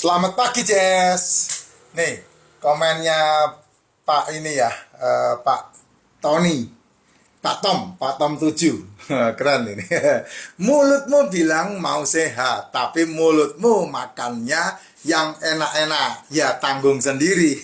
Selamat pagi, Jess. Nih, komennya Pak ini ya, Pak Tony, Pak Tom 7. Keren ini. Mulutmu bilang mau sehat, tapi mulutmu makannya yang enak-enak. Ya tanggung sendiri.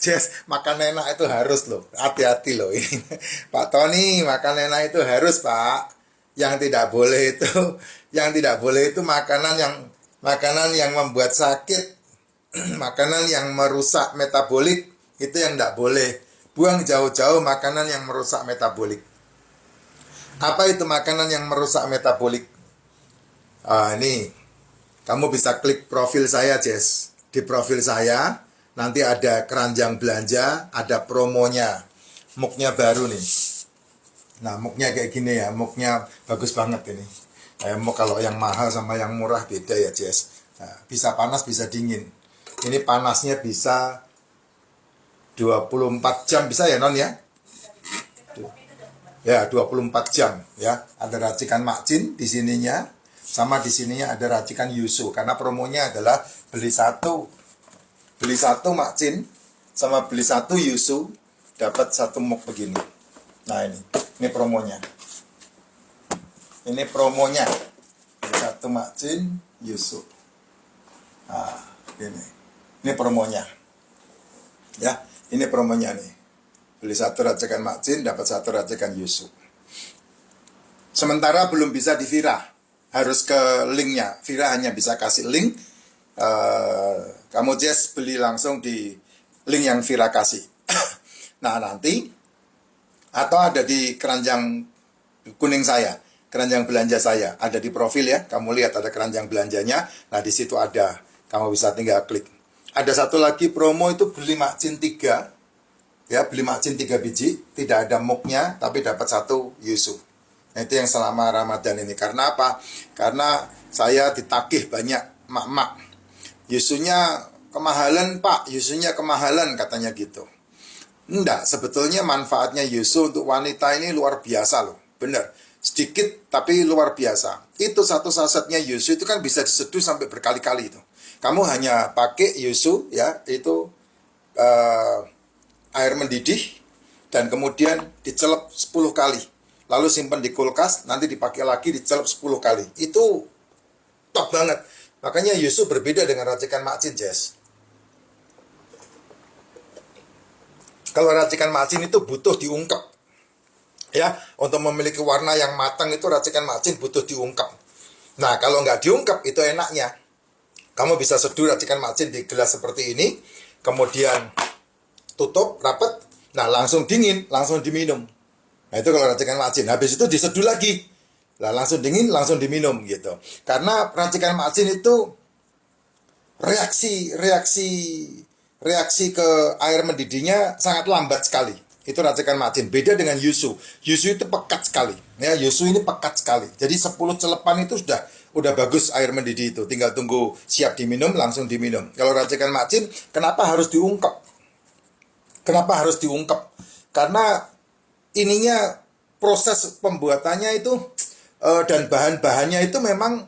Jess, makan enak itu harus loh. Hati-hati loh ini. Pak Tony, makan enak itu harus, Pak. Yang tidak boleh itu makanan yang membuat sakit, makanan yang merusak metabolik, itu yang tidak boleh. Buang jauh-jauh makanan yang merusak metabolik. Apa itu makanan yang merusak metabolik? Ini kamu bisa klik profil saya, Jess. Di profil saya nanti ada keranjang belanja, ada promonya, muknya baru nih. Nah, muknya kayak gini ya, muknya bagus banget ini. Muk kalau yang mahal sama yang murah beda ya, Jess. Nah, bisa panas, bisa dingin. Ini panasnya bisa 24 jam bisa ya, Non ya? Ya, 24 jam ya. Ada racikan makcin di sininya, sama di sininya ada racikan yusu. Karena promonya adalah beli satu makcin sama beli satu yusu dapat satu muk begini. Nah, ini promonya. Ini promonya. Beli satu makcin yusu. Nah, ini promonya. Ya, ini promonya nih. Beli satu racikan makcin, dapat satu racikan yusu. Sementara belum bisa di Vira. Harus ke linknya. Vira hanya bisa kasih link. Kamu Jess beli langsung di link yang Vira kasih. Nah, nanti atau ada di keranjang kuning saya, keranjang belanja saya, ada di profil ya. Kamu lihat ada keranjang belanjanya. Nah, di situ ada. Kamu bisa tinggal klik. Ada satu lagi promo itu beli makcin 3. Ya, beli makcin 3 biji, tidak ada muknya, tapi dapat satu yusu. Nah, itu yang selama Ramadan ini. Karena apa? Karena saya ditagih banyak mak-mak. Yusunya kemahalan, Pak. Yusunya kemahalan, katanya gitu. Enggak, sebetulnya manfaatnya yusu untuk wanita ini luar biasa loh. Bener. Sedikit, tapi luar biasa. Itu satu sasetnya yusu itu kan bisa diseduh sampai berkali-kali itu. Kamu hanya pakai yusu, ya, itu air mendidih, dan kemudian dicelup 10 kali. Lalu simpan di kulkas, nanti dipakai lagi, dicelup 10 kali. Itu top banget. Makanya yusu berbeda dengan racikan makcin, Jess. Kalau racikan makcin itu butuh diungkep. Ya, untuk memiliki warna yang matang itu racikan makcin butuh diungkep. Nah, kalau nggak diungkep, itu enaknya. Kamu bisa seduh racikan makcin di gelas seperti ini, kemudian tutup rapat, nah langsung dingin, langsung diminum. Nah, itu kalau racikan makcin. Habis itu diseduh lagi, nah langsung dingin, langsung diminum gitu. Karena racikan makcin itu reaksi ke air mendidihnya sangat lambat sekali. Itu racikan makcin. Beda dengan yusu. Yusu itu pekat sekali. Ya, yusu ini pekat sekali. Jadi 10 celepan itu udah bagus air mendidih itu. Tinggal tunggu siap diminum, langsung diminum. Kalau racikan makcin, kenapa harus diungkep? Kenapa harus diungkep? Karena ininya proses pembuatannya itu dan bahan-bahannya itu memang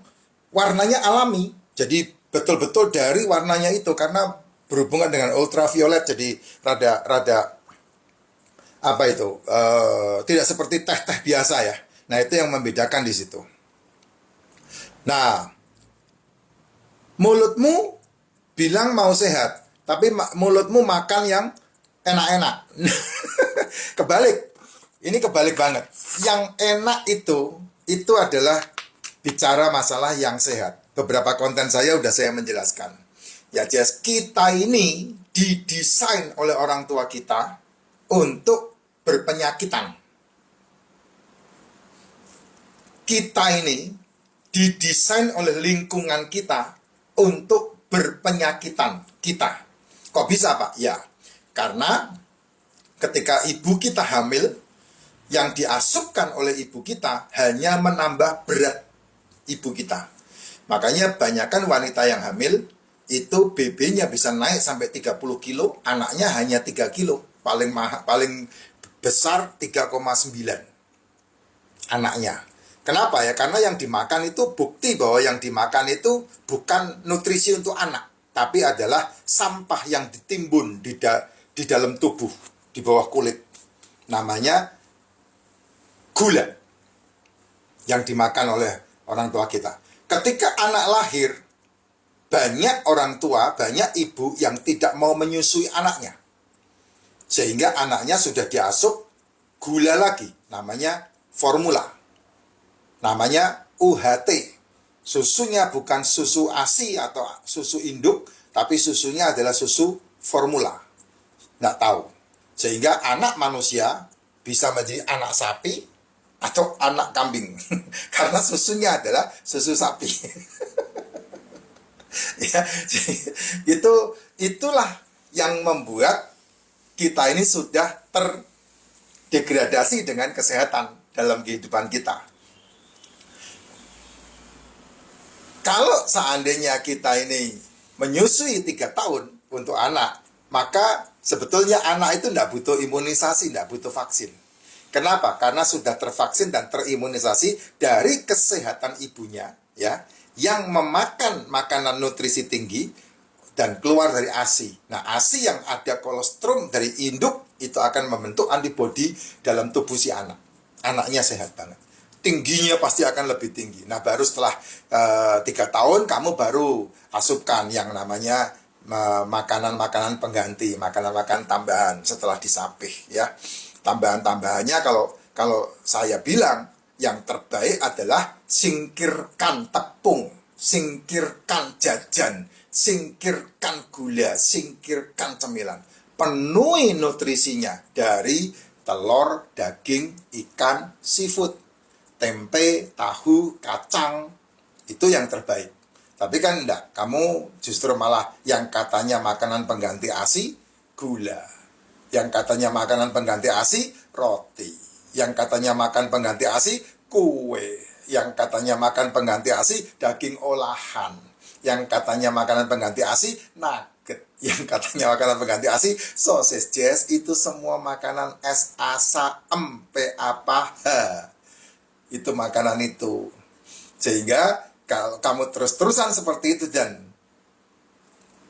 warnanya alami. Jadi betul-betul dari warnanya itu, karena berhubungan dengan ultraviolet, jadi rada apa itu, tidak seperti teh-teh biasa ya. Nah, itu yang membedakan di situ. Nah, mulutmu bilang mau sehat, tapi mulutmu makan yang enak-enak. Kebalik. Ini kebalik banget. Yang enak itu adalah bicara masalah yang sehat. Beberapa konten saya udah saya menjelaskan. Ya, Jess, kita ini didesain oleh orang tua kita untuk berpenyakitan. Kita ini didesain oleh lingkungan kita untuk berpenyakitan kita. Kok bisa, Pak? Ya, karena ketika ibu kita hamil, yang diasupkan oleh ibu kita hanya menambah berat ibu kita. Makanya banyakkan wanita yang hamil itu BB-nya bisa naik sampai 30 kilo, anaknya hanya 3 kilo. Paling besar 3,9 anaknya. Kenapa ya? Karena yang dimakan itu, bukti bahwa yang dimakan itu bukan nutrisi untuk anak. tapi adalah sampah yang ditimbun di dalam tubuh, di bawah kulit. Namanya gula yang dimakan oleh orang tua kita. Ketika anak lahir, banyak orang tua, banyak ibu yang tidak mau menyusui anaknya. Sehingga anaknya sudah diasup gula lagi, namanya formula. Namanya UHT. Susunya bukan susu ASI atau susu induk, tapi susunya adalah susu formula. Nggak tahu. Sehingga anak manusia bisa menjadi anak sapi atau anak kambing. Karena susunya adalah susu sapi. Ya, itulah yang membuat kita ini sudah terdegradasi dengan kesehatan dalam kehidupan kita. Kalau seandainya kita ini menyusui 3 tahun untuk anak, maka sebetulnya anak itu tidak butuh imunisasi, tidak butuh vaksin. Kenapa? Karena sudah tervaksin dan terimunisasi dari kesehatan ibunya, ya, yang memakan makanan nutrisi tinggi dan keluar dari ASI. Nah, ASI yang ada kolostrum dari induk itu akan membentuk antibodi dalam tubuh si anak. Anaknya sehat banget. Tingginya pasti akan lebih tinggi. Nah, baru setelah 3 tahun kamu baru asupkan yang namanya makanan-makanan pengganti, makanan-makanan tambahan setelah disapih, ya. Tambahan-tambahannya kalau saya bilang yang terbaik adalah singkirkan tepung, singkirkan jajan, singkirkan gula, singkirkan cemilan. Penuhi nutrisinya dari telur, daging, ikan, seafood, tempe, tahu, kacang. Itu yang terbaik. Tapi kan enggak, kamu justru malah yang katanya makanan pengganti ASI, gula. Yang katanya makanan pengganti ASI, roti. Yang katanya makan pengganti ASI, kue. Yang katanya makan pengganti ASI, daging olahan. Yang katanya makanan pengganti ASI, nugget. Yang katanya makanan pengganti ASI, sosis jazz. Itu semua makanan SASAMPAPH. Itu makanan itu. Sehingga kalau kamu terus-terusan seperti itu dan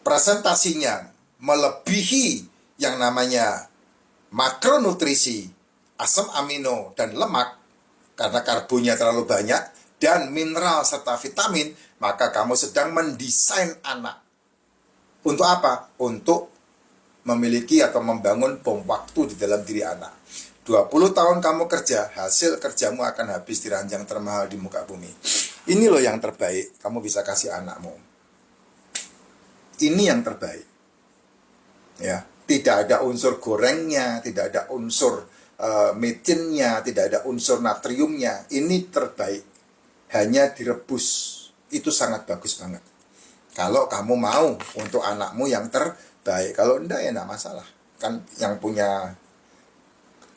presentasinya melebihi yang namanya makronutrisi, asam amino dan lemak, karena karbonya terlalu banyak, dan mineral serta vitamin, maka kamu sedang mendesain anak. Untuk apa? Untuk memiliki atau membangun bom waktu di dalam diri anak. 20 tahun kamu kerja, hasil kerjamu akan habis di ranjang termahal di muka bumi. Ini loh yang terbaik, kamu bisa kasih anakmu. Ini yang terbaik. Ya. Tidak ada unsur gorengnya, tidak ada unsur micinnya, tidak ada unsur natriumnya. Ini terbaik. Hanya direbus. Itu sangat bagus banget. Kalau kamu mau untuk anakmu yang terbaik. Kalau enggak ya enggak masalah. Kan yang punya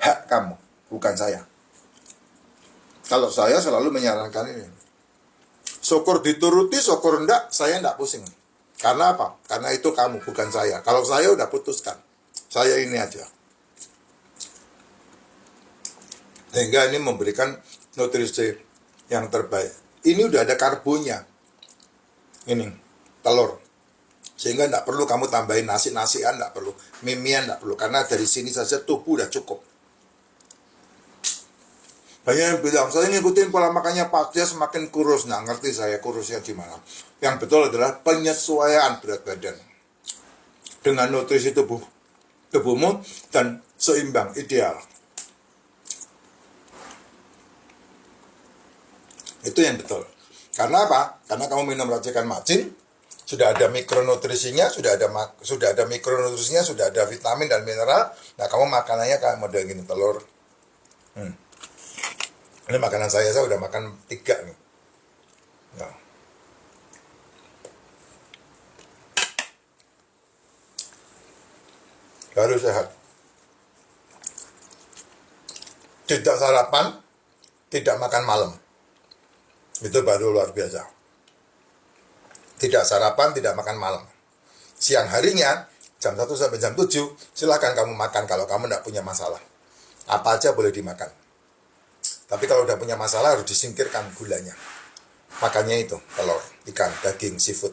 hak kamu, bukan saya. Kalau saya selalu menyarankan ini. Syukur dituruti, syukur enggak, saya enggak pusing. Karena apa? Karena itu kamu, bukan saya. Kalau saya udah putuskan. Saya ini aja. Sehingga ini memberikan nutrisi yang terbaik. Ini udah ada karbonnya. Ini, telur. Sehingga enggak perlu kamu tambahin nasi-nasian, enggak perlu. Mimian enggak perlu. Karena dari sini saja tubuh udah cukup. Banyak yang bilang, saya ngikutin pola makannya Pak Jas semakin kurus. Nah, ngerti saya kurusnya gimana. Yang betul adalah penyesuaian berat badan dengan nutrisi tubuhmu dan seimbang, ideal. Itu yang betul. Karena apa? Karena kamu minum racikan macin, sudah ada mikronutrisinya, sudah ada mikronutrisinya, sudah ada vitamin dan mineral. Nah, kamu makanannya kayak model gini, telur. Ini makanan saya udah makan 3 nih. Nah. Baru sehat. Tidak sarapan, tidak makan malam. Itu baru luar biasa. Tidak sarapan, tidak makan malam. Siang harinya, jam 1 sampai jam 7, silahkan kamu makan kalau kamu tidak punya masalah. Apa aja boleh dimakan. Tapi kalau udah punya masalah harus disingkirkan gulanya. Makannya itu, telur, ikan, daging, seafood.